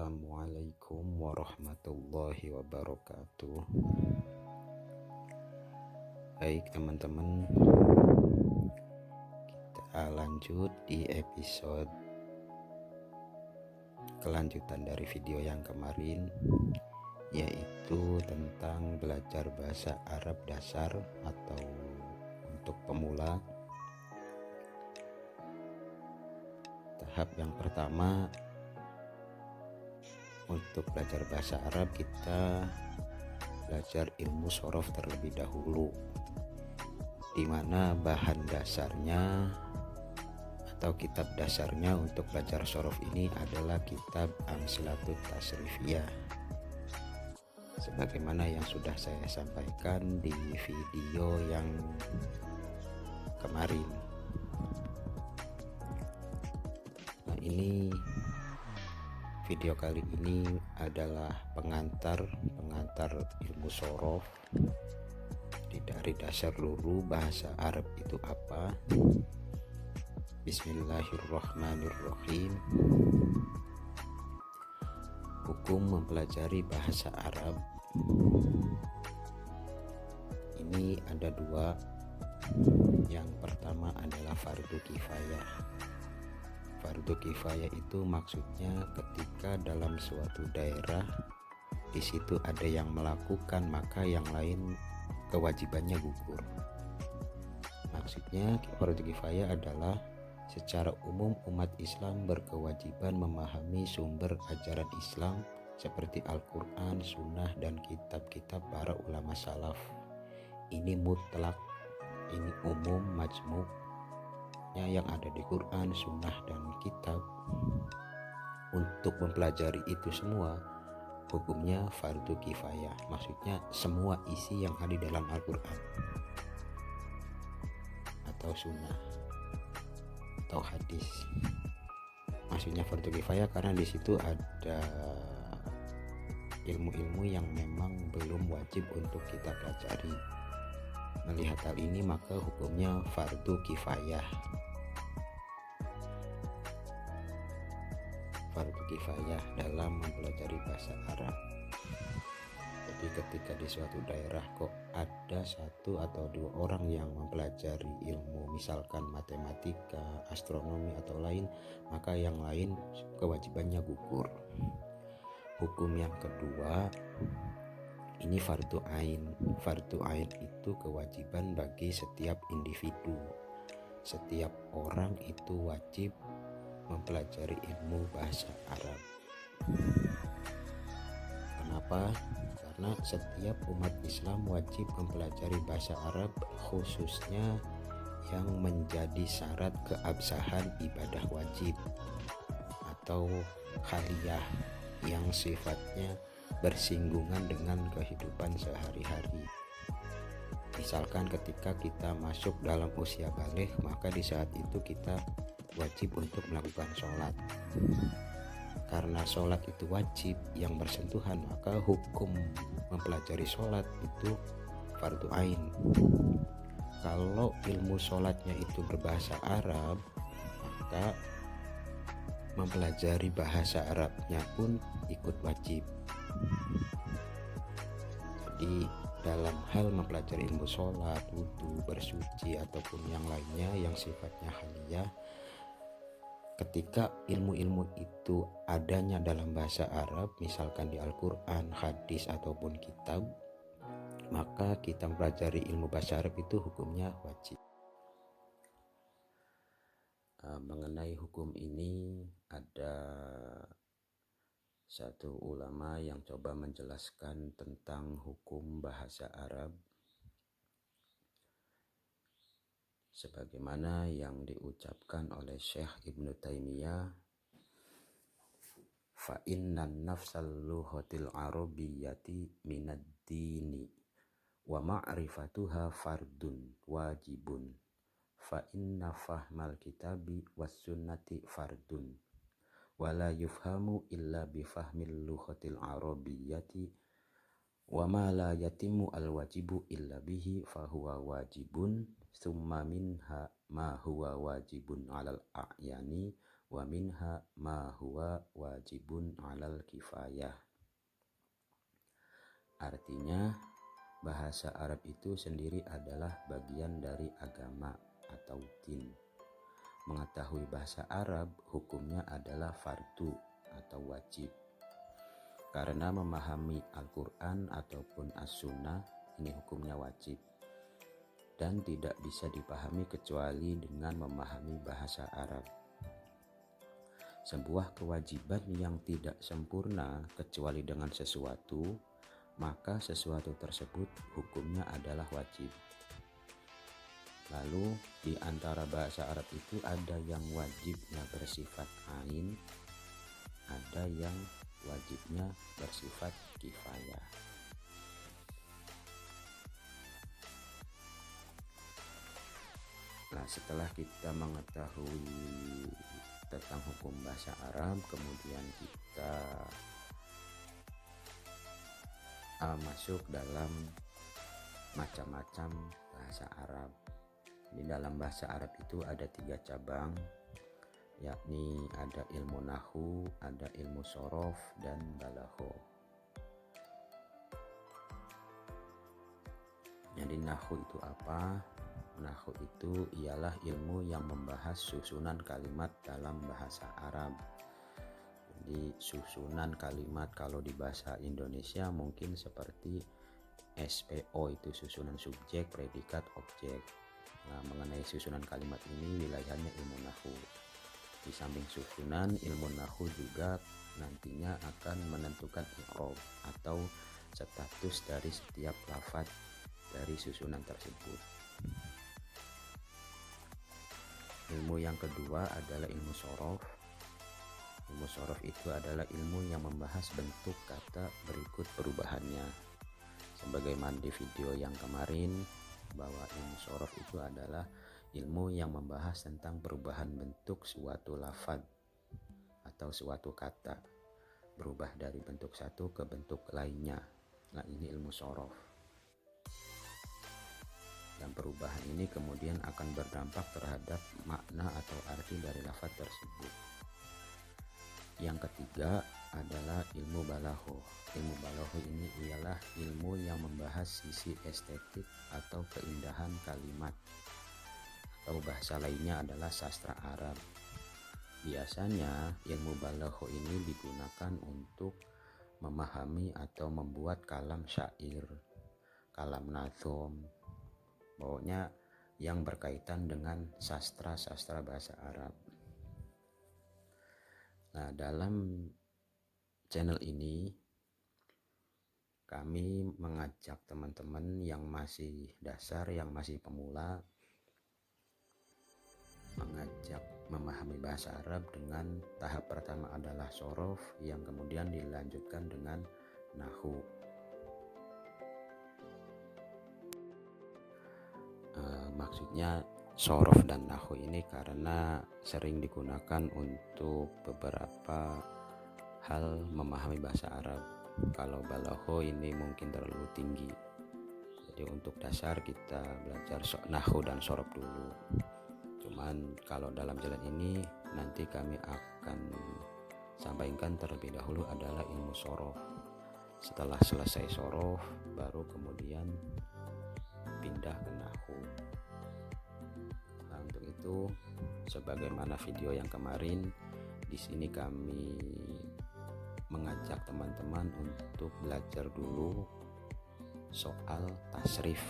Assalamualaikum warahmatullahi wabarakatuh. Baik teman-teman, kita lanjut di episode kelanjutan dari video yang kemarin, yaitu tentang belajar bahasa Arab dasar atau untuk pemula. Tahap yang pertama, untuk belajar bahasa Arab kita belajar ilmu shorof terlebih dahulu, di mana bahan dasarnya atau kitab dasarnya untuk belajar shorof ini adalah kitab Amsilatut Tasrifiyah, sebagaimana yang sudah saya sampaikan di video yang kemarin. Nah, ini video kali ini adalah pengantar ilmu shorof dari dasar dulu bahasa Arab itu apa. Bismillahirrahmanirrahim. Hukum mempelajari bahasa Arab ini ada dua. Yang pertama adalah fardu kifayah. Fardu kifayah itu maksudnya ketika dalam suatu daerah di situ ada yang melakukan, maka yang lain kewajibannya gugur. Maksudnya fardu kifayah adalah secara umum umat Islam berkewajiban memahami sumber ajaran Islam seperti Al-Quran, Sunnah, dan kitab-kitab para ulama salaf. Ini mutlak, ini umum, majmuk yang ada di Quran, Sunnah, dan kitab. Untuk mempelajari itu semua hukumnya fardu kifayah, maksudnya semua isi yang ada di dalam Al-Quran atau Sunnah atau hadis. Maksudnya fardu kifayah karena di situ ada ilmu-ilmu yang memang belum wajib untuk kita pelajari. Melihat hal ini maka hukumnya fardu kifayah. Fardu kifayah dalam mempelajari bahasa Arab. Jadi ketika di suatu daerah kok ada satu atau dua orang yang mempelajari ilmu, misalkan matematika, astronomi atau lain, maka yang lain kewajibannya gugur. Hukum yang kedua, ini fardu ain. Fardu ain itu kewajiban bagi setiap individu. Setiap orang itu wajib mempelajari ilmu bahasa Arab. Kenapa? Karena setiap umat Islam wajib mempelajari bahasa Arab, khususnya yang menjadi syarat keabsahan ibadah wajib atau khaliyah yang sifatnya bersinggungan dengan kehidupan sehari-hari. Misalkan ketika kita masuk dalam usia baligh, maka di saat itu kita wajib untuk melakukan sholat. Karena sholat itu wajib yang bersentuhan, maka hukum mempelajari sholat itu fardu ain. Kalau ilmu sholatnya itu berbahasa Arab, maka mempelajari bahasa Arabnya pun ikut wajib. Jadi dalam hal mempelajari ilmu sholat, wudhu, bersuci ataupun yang lainnya yang sifatnya haliyah, ketika ilmu-ilmu itu adanya dalam bahasa Arab, misalkan di Al-Quran, hadis, ataupun kitab, maka kita mempelajari ilmu bahasa Arab itu hukumnya wajib. Mengenai hukum ini ada satu ulama yang coba menjelaskan tentang hukum bahasa Arab sebagaimana yang diucapkan oleh Syekh Ibnu Taimiyah, fa innan nafsal lughatil arabiyyati minad dini wa ma'rifatuha fardun wajibun fa inna fahmal kitabi was sunnati fardun wa la yufhamu illa bi fahmil lughatil arabiyyati wa ma la yatimu al wajibu illa bihi fahuwa wajibun summa minha ma huwa wajibun alal a'yani wa minha ma huwa wajibun 'alal kifayah. Artinya bahasa Arab itu sendiri adalah bagian dari agama atau din. Mengetahui bahasa Arab hukumnya adalah fardu atau wajib. Karena memahami Al-Quran ataupun As-Sunnah ini hukumnya wajib dan tidak bisa dipahami kecuali dengan memahami bahasa Arab. Sebuah kewajiban yang tidak sempurna kecuali dengan sesuatu, maka sesuatu tersebut hukumnya adalah wajib. Lalu di antara bahasa Arab itu ada yang wajibnya bersifat ain, ada yang wajibnya bersifat kifayah. Nah, setelah kita mengetahui tentang hukum bahasa Arab, kemudian kita masuk dalam macam-macam bahasa Arab. Di dalam bahasa Arab itu ada 3 cabang, yakni ada ilmu nahwu, ada ilmu shorof, dan balagho. Jadi nahwu itu apa? Nahwu itu ialah ilmu yang membahas susunan kalimat dalam bahasa Arab. Jadi susunan kalimat kalau di bahasa Indonesia mungkin seperti SPO, itu susunan subjek, predikat, objek. Nah, mengenai susunan kalimat ini wilayahnya ilmu nahwu. Di samping susunan, ilmu nahwu juga nantinya akan menentukan i'rab atau status dari setiap lafaz dari susunan tersebut. Ilmu yang kedua adalah ilmu shorof. Ilmu shorof itu adalah ilmu yang membahas bentuk kata berikut perubahannya. Sebagaimana di video yang kemarin, bahwa ilmu shorof itu adalah ilmu yang membahas tentang perubahan bentuk suatu lafaz atau suatu kata, berubah dari bentuk satu ke bentuk lainnya. Nah, ini ilmu shorof. Dan perubahan ini kemudian akan berdampak terhadap makna atau arti dari lafaz tersebut. Yang ketiga adalah ilmu balagho. Ilmu balagho ini ialah ilmu yang membahas sisi estetik atau keindahan kalimat, atau bahasa lainnya adalah sastra Arab. Biasanya ilmu balagho ini digunakan untuk memahami atau membuat kalam syair, kalam nazom, pokoknya yang berkaitan dengan sastra-sastra bahasa Arab. Nah, dalam channel ini kami mengajak teman-teman yang masih dasar, yang masih pemula, mengajak memahami bahasa Arab dengan tahap pertama adalah shorof, yang kemudian dilanjutkan dengan nahwu. Maksudnya shorof dan nahwu ini karena sering digunakan untuk beberapa hal memahami bahasa Arab. Kalau balagho ini mungkin terlalu tinggi, jadi untuk dasar kita belajar nahwu dan shorof dulu. Cuman kalau dalam jalan ini nanti kami akan sampaikan terlebih dahulu adalah ilmu shorof. Setelah selesai shorof baru kemudian pindah ke nahwu. Nah, untuk itu sebagaimana video yang kemarin, di sini kami mengajak teman-teman untuk belajar dulu soal tasrif.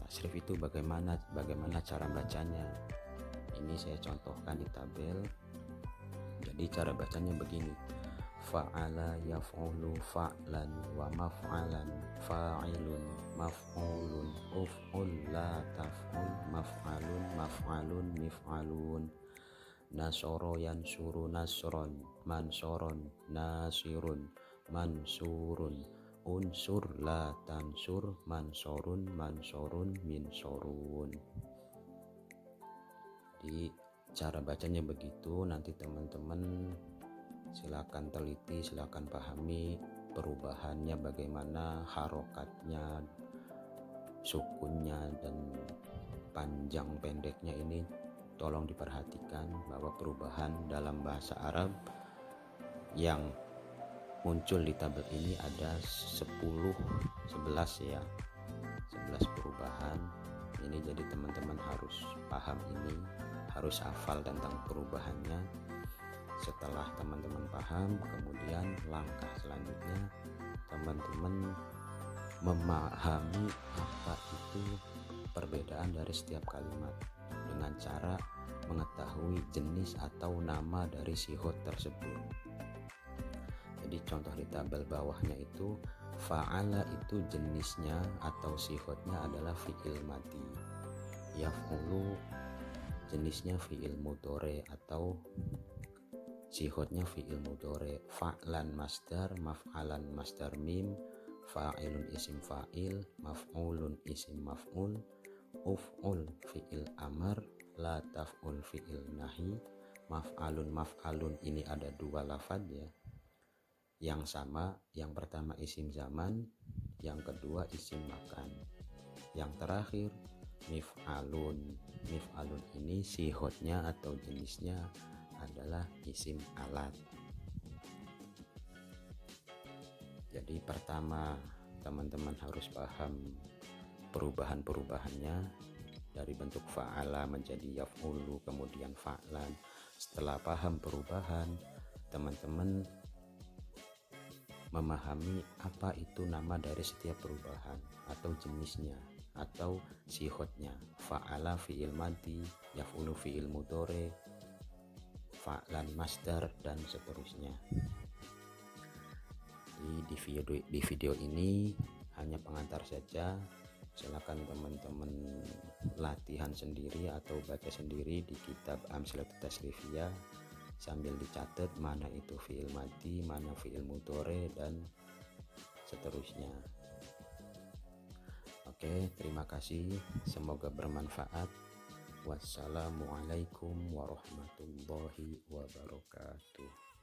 Tasrif itu bagaimana cara bacanya. Ini saya contohkan di tabel. Jadi cara bacanya begini: fa'ala yaf'ulu fa'lan wa maf'alan fa'ilun maf'ulun uf'ul la taf'ul maf'alun maf'alun mif'alun nasoro yansuru nasron mansoron nasirun mansurun unsur la tansur mansorun mansorun minsorun. Di cara bacanya begitu. Nanti teman-teman silakan teliti, silakan pahami perubahannya bagaimana, harokatnya, sukunnya, dan panjang pendeknya ini tolong diperhatikan bahwa perubahan dalam bahasa Arab yang muncul di tabel ini ada 11 ya, 11 perubahan ini. Jadi teman-teman harus paham ini, harus hafal tentang perubahannya. Setelah teman-teman paham, kemudian langkah selanjutnya teman-teman memahami apa itu perbedaan dari setiap kalimat dengan cara mengetahui jenis atau nama dari sihot tersebut. Jadi contoh di tabel bawahnya itu, fa'ala itu jenisnya atau sihotnya adalah fi'il madi, yaf'ulu jenisnya fi'il mudhari atau sihotnya fi'il mudhari, fa'lan masdar, maf'alan masdar mim, fa'ilun isim fa'il, maf'ulun isim maf'ul, uf'ul fi'il amar, la taf'ul fi'il nahi, maf'alun ini ada dua lafaz ya, yang sama. Yang pertama isim zaman, yang kedua isim makan. Yang terakhir mif'alun ini sihotnya atau jenisnya adalah isim alat. Jadi pertama teman-teman harus paham perubahan-perubahannya dari bentuk fa'ala menjadi yaf'ulu, kemudian fa'lan. Setelah paham perubahan, teman-teman memahami apa itu nama dari setiap perubahan atau jenisnya atau sihotnya. Fa'ala fi'il madi, yaf'ulu fi'il mudhari, fa'lan masdar, dan seterusnya. Jadi di video ini hanya pengantar saja. Silakan teman-teman latihan sendiri atau baca sendiri di kitab Amsalatul Tasrifiyah sambil dicatat mana itu fi'il madi, mana fi'il mudhari, dan seterusnya. Oke, terima kasih. Semoga bermanfaat. Wassalamualaikum warahmatullahi wabarakatuh.